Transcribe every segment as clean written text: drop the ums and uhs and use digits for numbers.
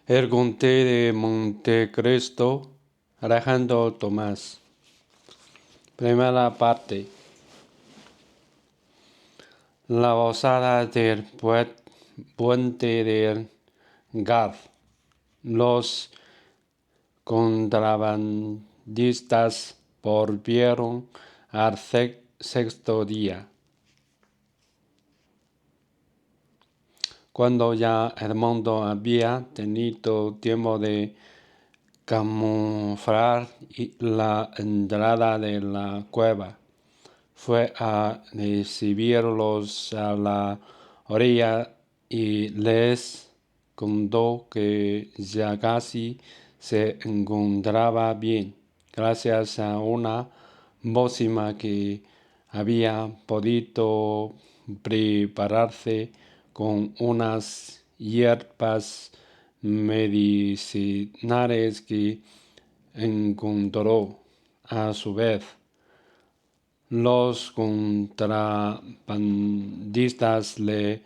El Conde de Montecristo, Alejandro Tomás. Primera parte. La osada del puente del Gard. Los contrabandistas volvieron al sexto día. Cuando ya el mundo había tenido tiempo de camuflar la entrada de la cueva, fue a recibirlos a la orilla y les contó que ya casi se encontraba bien, gracias a una pócima que había podido prepararse con unas hierbas medicinales que encontró. A su vez, los contrabandistas le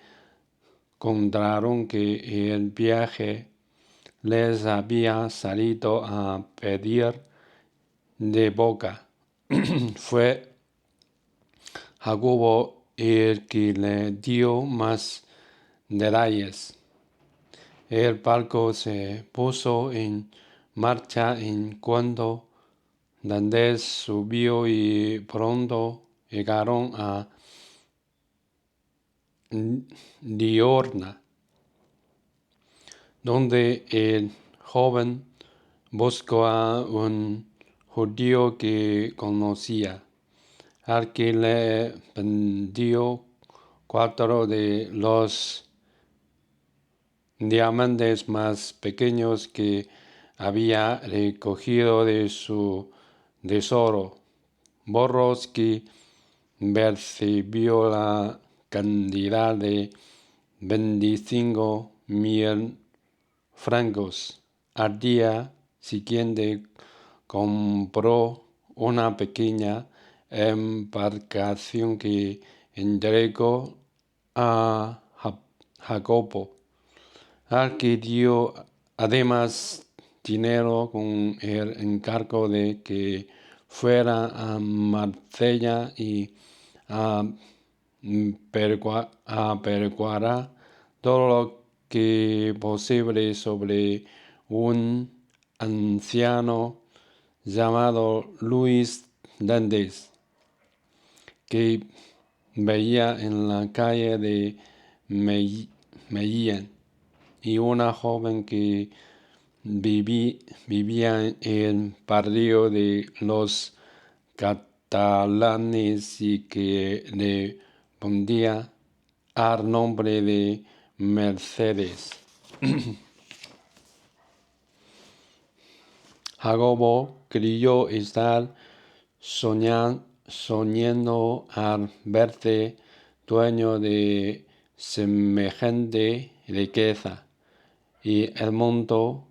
contaron que el viaje les había salido a pedir de boca. Fue Jacobo el que le dio más detalles. El barco se puso en marcha en cuanto Dantes subió y pronto llegaron a Liorna, donde el joven buscó a un judío que conocía, al que le vendió 4 de los diamantes más pequeños que había recogido de su tesoro. Borowski percibió la cantidad de 25,000 francos. Al día siguiente compró una pequeña embarcación que entregó a Jacobo, al que dio además dinero con el encargo de que fuera a Marsella y a averiguar todo lo que posible sobre un anciano llamado Luis Dantes, que veía en la calle de Mellín, y una joven que vivía en el barrio de los catalanes y que le respondía al nombre de Mercedes. Jacobo creyó estar soñando al verse dueño de semejante riqueza, y el mundo,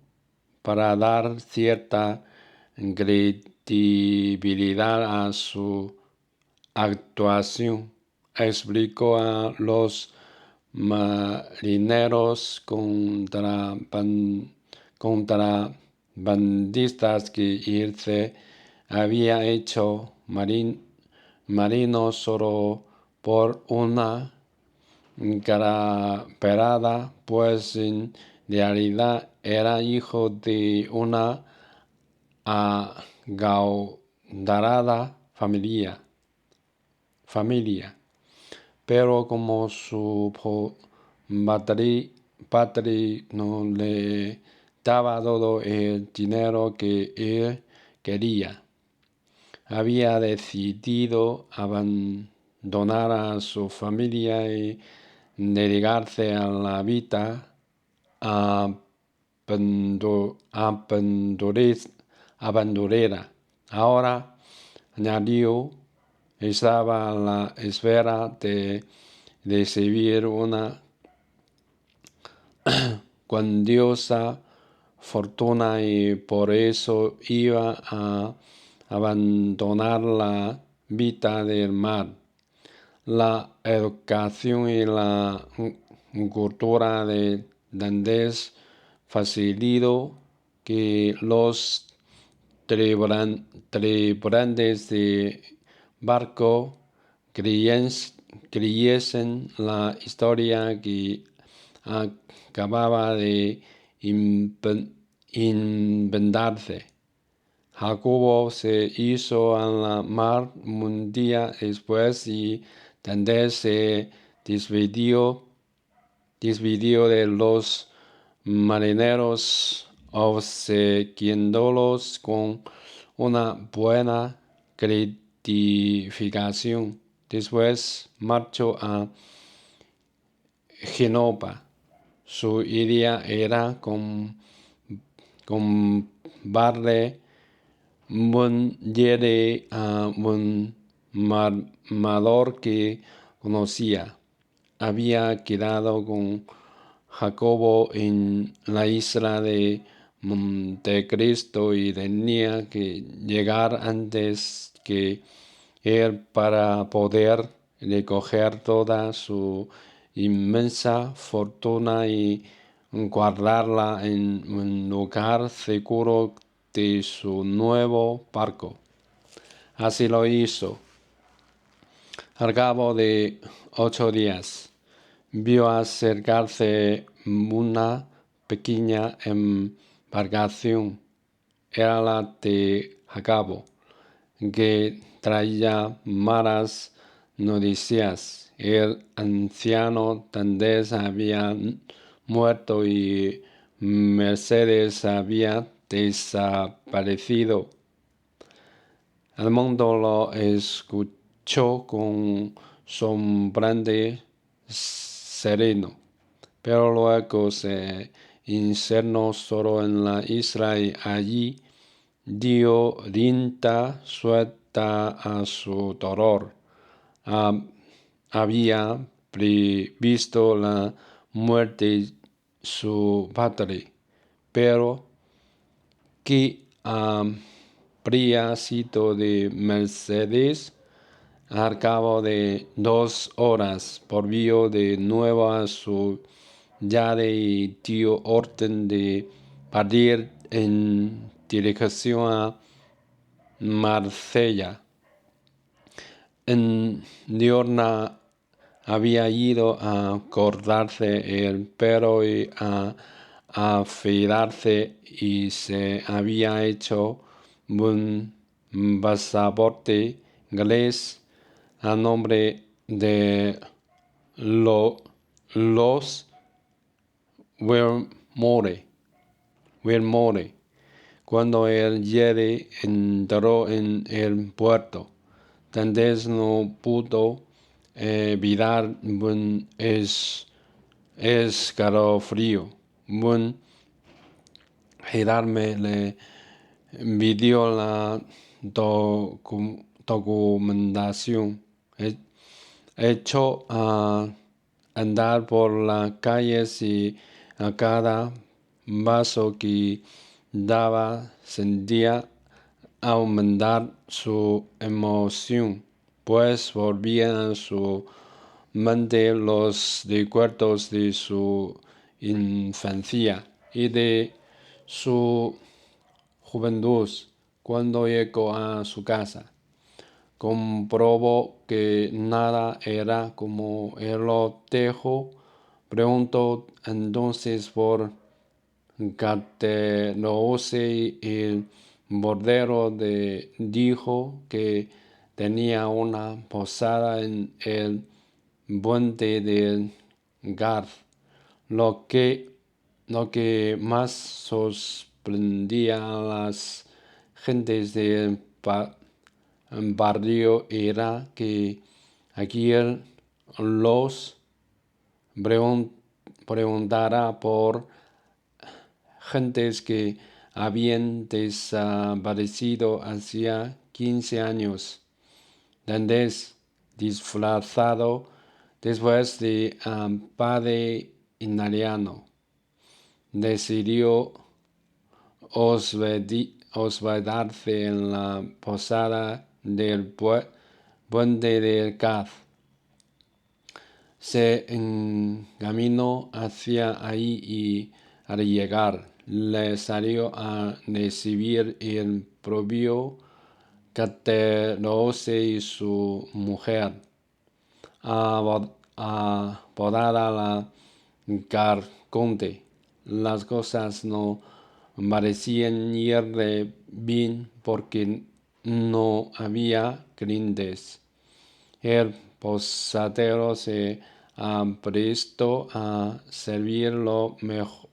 para dar cierta credibilidad a su actuación, explicó a los marineros contrabandistas que él se había hecho marino solo por una carperada, pues en realidad era hijo de una agaudalada familia. Pero como su padre no le daba todo el dinero que él quería, había decidido abandonar a su familia y dedicarse a la vida aventurera. Ahora, añadió, estaba a la espera de recibir una cuantiosa fortuna y por eso iba a abandonar la vida del mar, la educación y la cultura de Dantes facilitó que los tripulantes de barco creyesen la historia que acababa de inventarse. Jacobo se hizo a la mar un día después y Tandés se despidió de los marineros, obsequiándolos con una buena gratificación. Después marchó a Génova. Su idea era comprarle un yate a un armador que conocía. Había quedado con Jacobo en la isla de Montecristo y tenía que llegar antes que él para poder recoger toda su inmensa fortuna y guardarla en un lugar seguro de su nuevo barco. Así lo hizo. Al cabo de 8 días, vio acercarse una pequeña embarcación. Era la de Jacobo, que traía malas noticias. El anciano Tandés había muerto y Mercedes había desaparecido. El mundo lo escuchó con sombrante sereno, pero luego se internó solo en la isla y allí dio rienda suelta a su dolor. Había previsto la muerte de su padre, pero ¿qué habría sido de Mercedes? Al cabo de 2 horas volvió de nuevo a su yate y dio orden de partir en dirección a Marsella. En diurna había ido a cortarse el pelo y a afeitarse y se había hecho un pasaporte inglés a nombre de los Wilmore. Cuando el yate entró en el puerto, Tandés no pudo evitar un escalofrío. Un gendarme le pidió la documentación. Echó a andar por las calles y a cada paso que daba sentía aumentar su emoción, pues volvían a su mente los recuerdos de su infancia y de su juventud. Cuando llegó a su casa, comprobó que nada era como él lo dejó. Preguntó entonces por Gatterouse y el bordero dijo que tenía una posada en el puente del Gard. Lo que más sorprendía a las gentes del barrio era que aquí los preguntara por gentes que habían desaparecido hacía 15 años. Tandés, disfrazado después de padre italiano, decidió hospedarse en la posada del puente del Gard. Se encaminó hacia ahí y al llegar, le salió a recibir el propio Caterose y su mujer, apodada la Carconte. Las cosas no parecían ir de bien porque no había clientes. El posadero se ha presto a servir lo mejor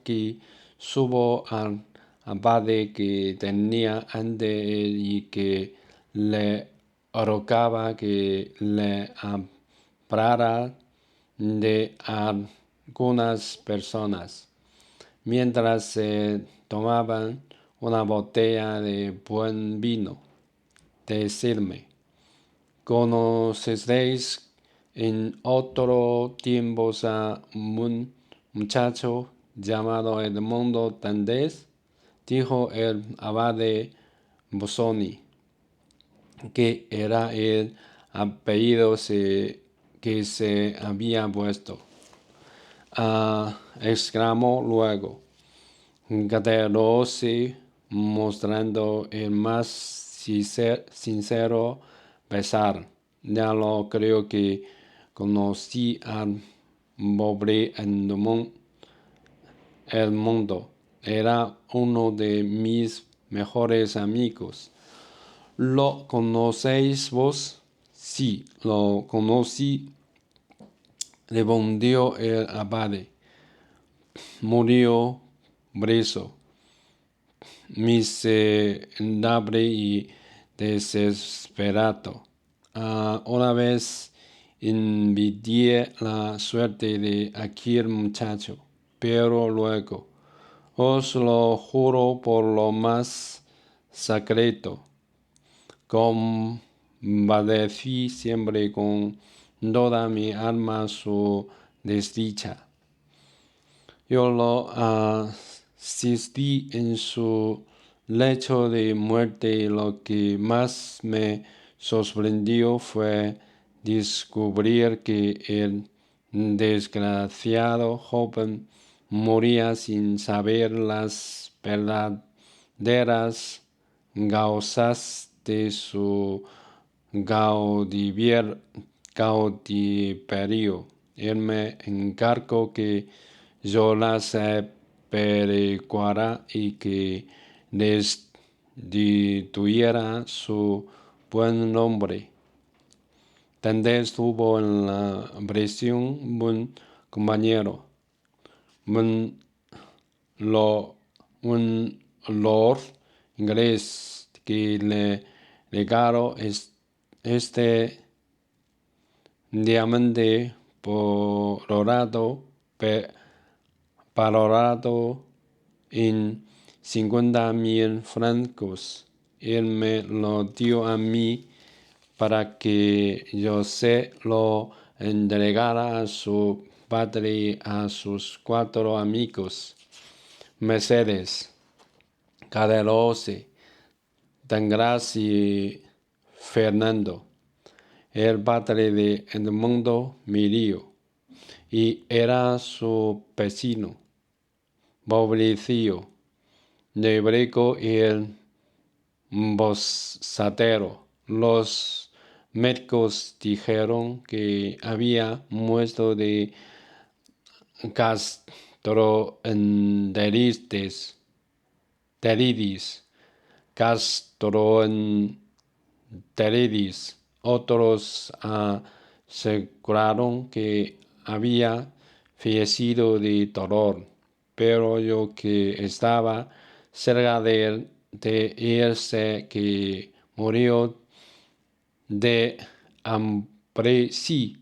que supo al abade que tenía ante él y que le rogaba que le hablara de algunas personas. Mientras se tomaban una botella de buen vino, decirme: ¿conocéis en otro tiempo a un muchacho llamado Edmundo Dantes? Dijo el abade Busoni, que era el apellido que se había puesto. Exclamó luego Caterose, mostrando el más sincero pesar. Ya lo creo que conocí al pobre Edmundo. Era uno de mis mejores amigos. ¿Lo conocéis vos? Sí, lo conocí, respondió el abade. Murió preso, miserable y desesperado. Una vez envidié la suerte de aquel muchacho, pero luego, os lo juro por lo más secreto, compadecí siempre con toda mi alma su desdicha. Yo lo asistí en su lecho de muerte y lo que más me sorprendió fue descubrir que el desgraciado joven moría sin saber las verdaderas causas de su cautiverio. Él me encargó que yo las averiguara y que destituyera su buen nombre. Dantes tuvo en la prisión un compañero, un lord inglés, que le regaló este diamante valorado en 50,000 francos. Él me lo dio a mí para que yo se lo entregara a su padre y a sus 4 amigos: Mercedes, Caterose, Danglars y Fernando. El padre de Edmundo murió y era su vecino. Pobrecillo, de Breco y el posadero. Los médicos dijeron que había muerto de gastroenteritis. Otros aseguraron que había fallecido de dolor, pero yo, que estaba cerca de él, sé que murió de hambre. Sí,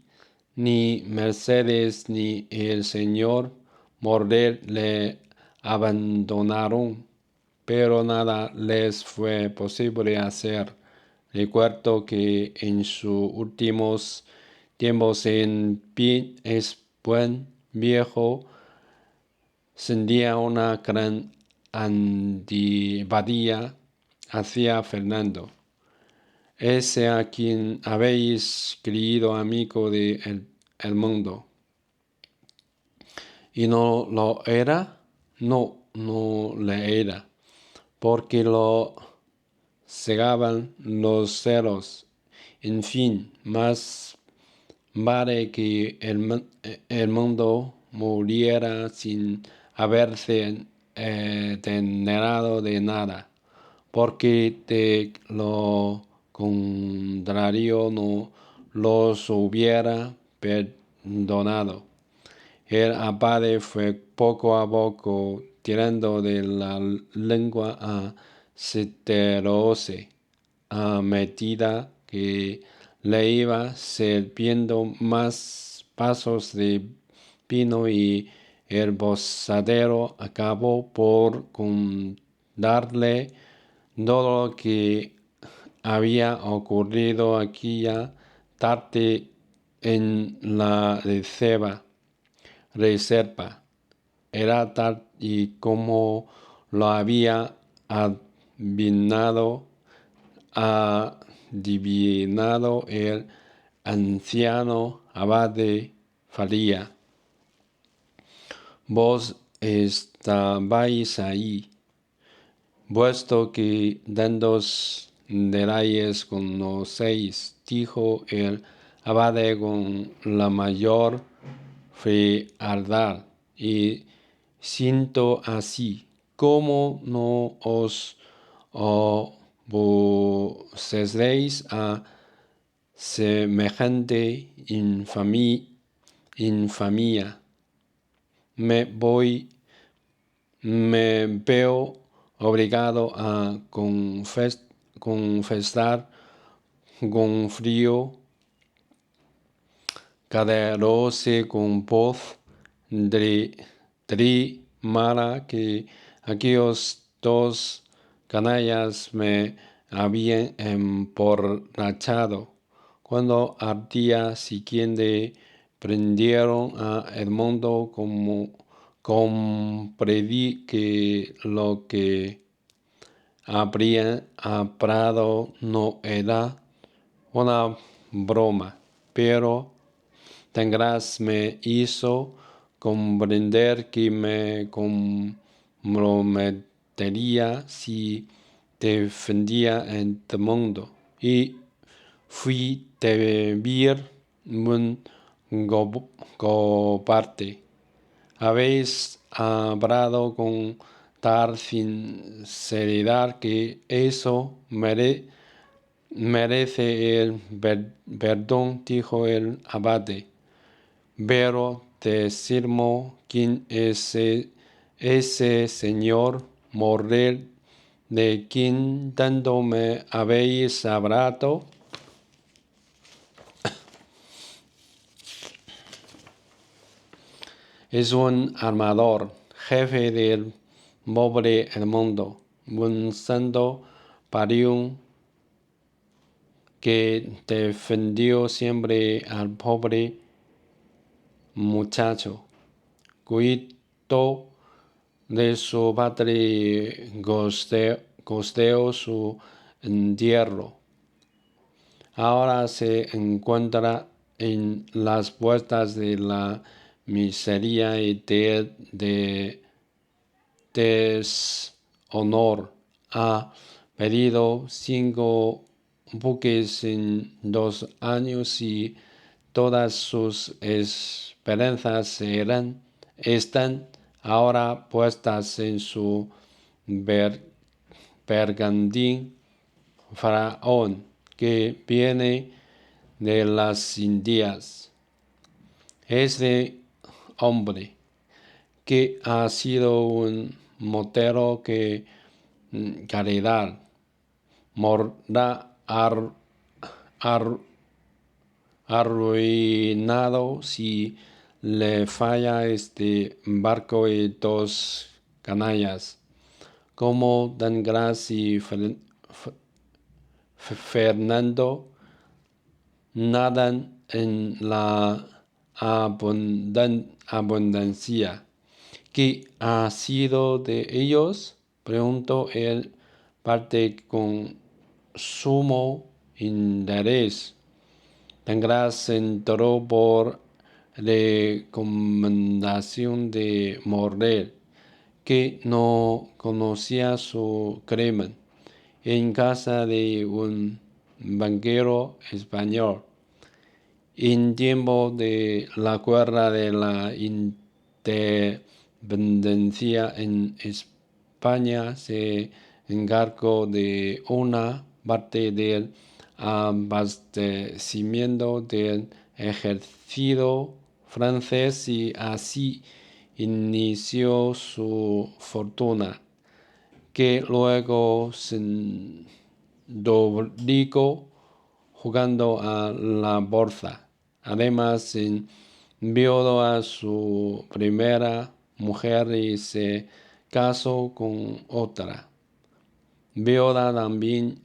ni Mercedes ni el señor Morder le abandonaron, pero nada les fue posible hacer. Recuerdo que en sus últimos tiempos en pie es buen viejo, sentía una gran antipatía hacia Fernando, ese a quien habéis creído amigo de el mundo. y no lo era, no le era, porque lo cegaban los celos. En fin, más vale que el mundo muriera sin haberse enterado de nada, porque de lo contrario no los hubiera perdonado. El abade fue poco a poco tirando de la lengua a Cicerose a medida que le iba sirviendo más pasos de vino, y el bozadero acabó por contarle todo lo que había ocurrido aquella tarde en la reserva. Era tal y como lo había adivinado el anciano abade Faría. Vos estabais ahí, puesto que tantos detalles conocéis, dijo el abade con la mayor frialdad, y siento así, como no os poseéis a semejante infamia. Me veo obligado a confesar con frío, caderoso, con voz trémula, que aquellos dos canallas me habían emborrachado. Cuando al día siguiente prendieron a Edmundo, como comprendí que lo que habrían hablado no era una broma, pero Tangras me hizo comprender que me comprometería si defendía el mundo, y fui también un cobarde. Habéis hablado con tal sinceridad que eso merece el perdón, dijo el abade. Pero decirme quién es ese señor Morrel de quien tanto me habéis hablado. Es un armador, jefe del pobre Edmundo, un santo parión que defendió siempre al pobre muchacho. Cuidó de su padre, costeó su entierro. Ahora se encuentra en las puertas de la miseria y de deshonor. Ha perdido 5 buques en 2 años, y todas sus esperanzas están ahora puestas en su bergantín faraón, que viene de las Indias. Este hombre, que ha sido un motero que caridad, morda arruinado si le falla este barco y 2 canallas, como Dangras y Fernando, nadan en la abundancia. ¿Qué ha sido de ellos?, preguntó el parte con sumo interés. Tangras entró por recomendación de Morrel, que no conocía su crimen, en casa de un banquero español. En tiempo de la guerra de la independencia en España se encargó de una parte del abastecimiento del ejército francés y así inició su fortuna, que luego se duplicó jugando a la bolsa. Además, envió a su primera mujer y se casó con otra viuda también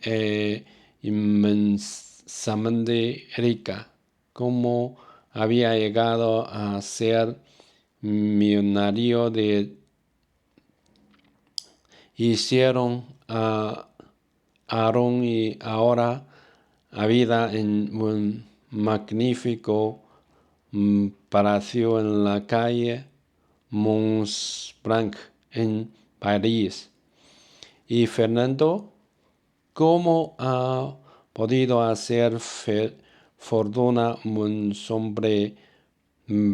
inmensamente rica. Como había llegado a ser millonario hicieron a Aaron y ahora habita en un magnífico palacio en la calle Montblanc en París. Y Fernando, ¿cómo ha podido hacer fortuna un hombre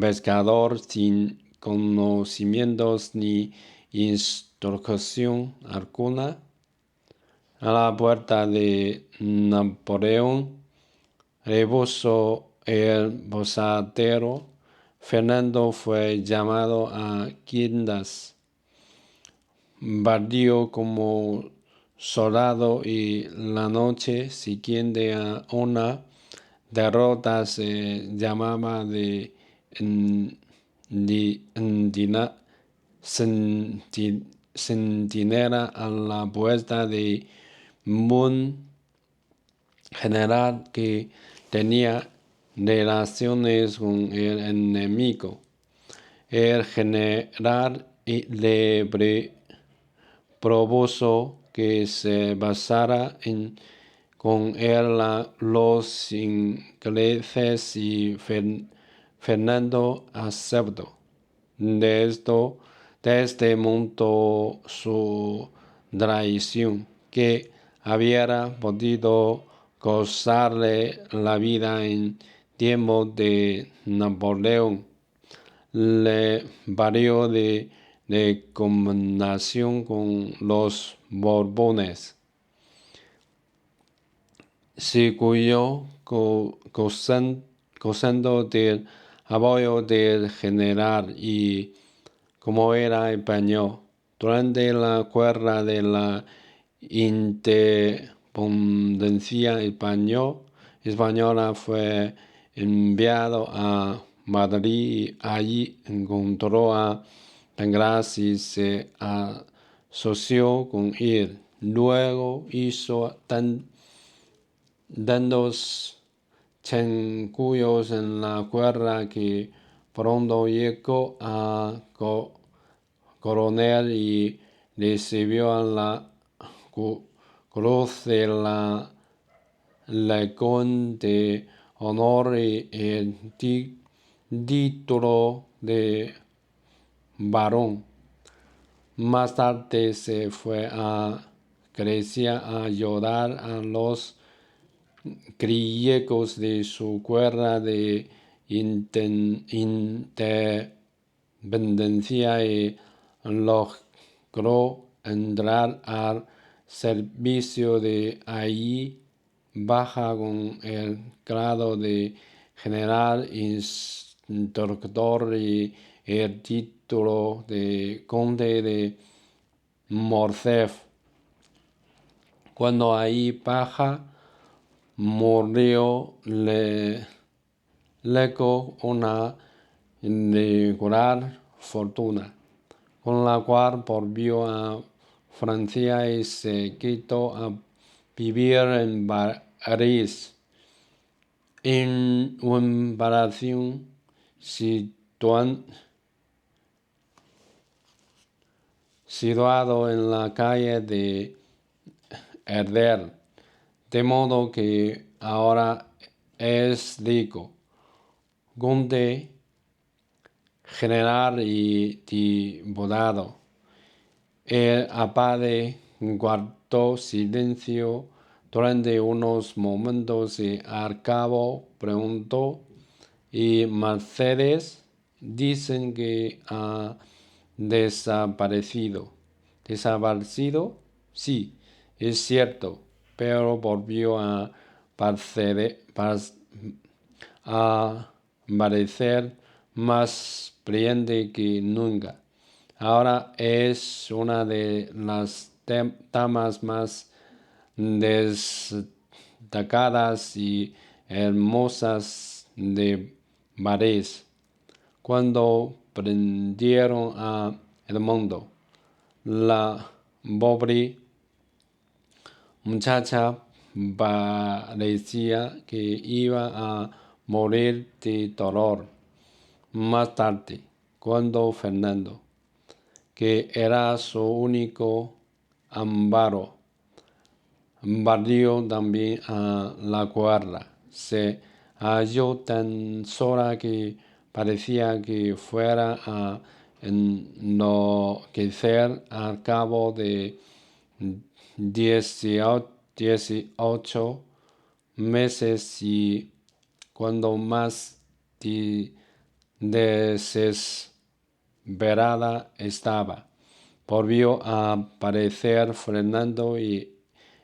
pescador sin conocimientos ni instrucción alguna? A la puerta de Napoleón repuso el posadero. Fernando fue llamado a Quintas, bardió como soldado y la noche siguiente a una derrota se llamaba de centinela a la puerta de un general que tenía relaciones con el enemigo. El general le propuso que se basara con él los ingleses y Fernando aceptó. De este montó su traición, que había podido costarle la vida en tiempo de Napoleón. Le valió de combinación con los Borbones. Siguió gozando del apoyo del general y, como era español, durante la guerra de la independencia española fue enviado a Madrid y allí encontró a Tangras y se asoció con él. Luego hizo tantos chanchullos en la guerra que pronto llegó a coronel y recibió la cruz de la Legión de Honor y el título de barón. Más tarde se fue a Grecia a ayudar a los griegos de su guerra de independencia y logró entrar al servicio de allí baja con el grado de general instructor y el título de conde de Morcerf. Cuando ahí baja murió, le legó una irregular fortuna, con la cual volvió a Francia y se quitó a vivir en París, en un palacio situado en la calle de Herder, de modo que ahora es rico. Conde general y diputado. El abade guardó silencio durante unos momentos y al cabo preguntó: ¿Y Mercedes? Dicen que ha desaparecido. ¿Desaparecido? Sí, es cierto, pero volvió a parecer más brillante que nunca. Ahora es una de las damas más destacadas y hermosas de París. Cuando prendieron a Edmundo, la pobre muchacha parecía que iba a morir de dolor. Más tarde, cuando Fernando, que era su único amparo, barrió también a la cuadra, se halló tan sola que parecía que fuera a enloquecer al cabo de 18 meses, y cuando más desesperada estaba, volvió a aparecer Fernando y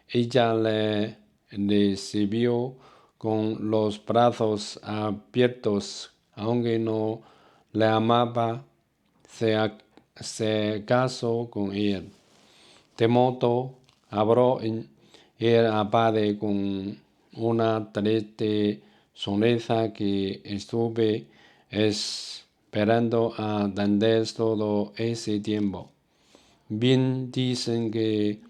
ella le recibió con los brazos abiertos. Aunque no le amaba, se casó con él. De modo habló el abade con una triste sonrisa que estuve esperando a Dantes todo ese tiempo. Bien dicen que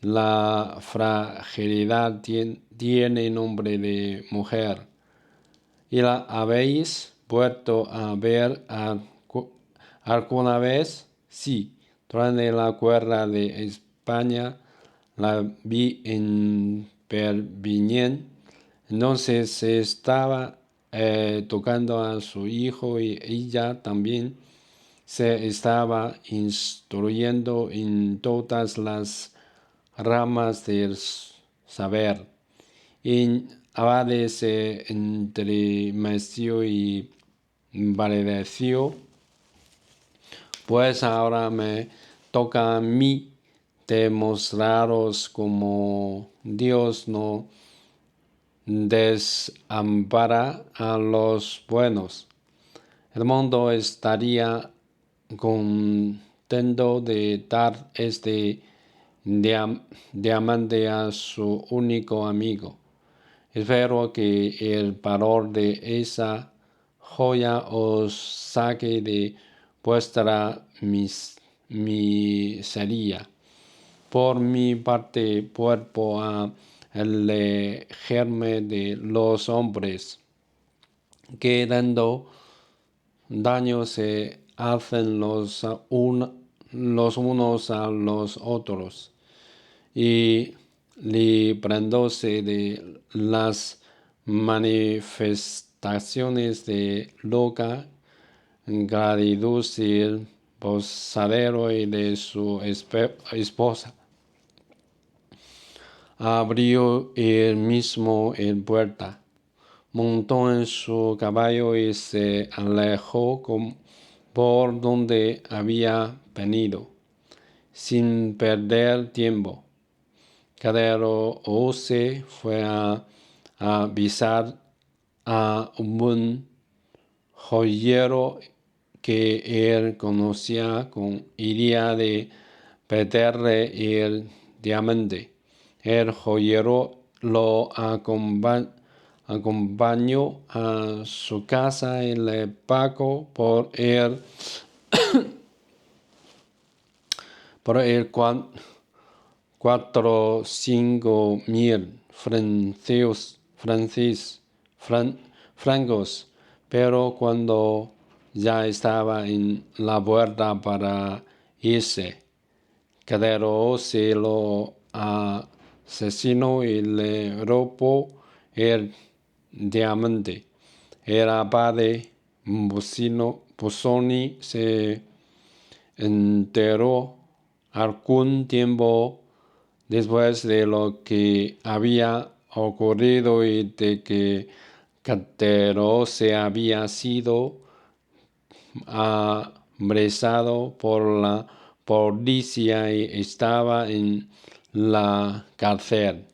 la fragilidad tiene nombre de mujer. ¿Y la habéis vuelto a ver alguna vez? Sí, durante la guerra de España la vi en Perpignan. Entonces se estaba tocando a su hijo y ella también se estaba instruyendo en todas las ramas del saber. El abade se entremeció y palideció. Pues ahora me toca a mí demostraros cómo Dios no desampara a los buenos. El mundo estaría contento de dar este diamante a su único amigo. Espero que el valor de esa joya os saque de vuestra miseria. Por mi parte, vuelvo a alejarme de los hombres que dando daño se hacen los unos a los otros, y librándose de las manifestaciones de loca gratitud del posadero y de su esposa. Abrió él mismo el puerta, montó en su caballo y se alejó por donde había venido, sin perder tiempo. Caderousse fue a avisar a un joyero que él conocía con idea de pedirle el diamante. El joyero lo acompañó a su casa y le pagó por el 4 o 5 mil francos, pero cuando ya estaba en la puerta para irse, Caderousse lo asesinó y le robó el diamante. El abade Busoni se enteró algún tiempo después de lo que había ocurrido y de que Catero se había sido apresado por la policía y estaba en la cárcel.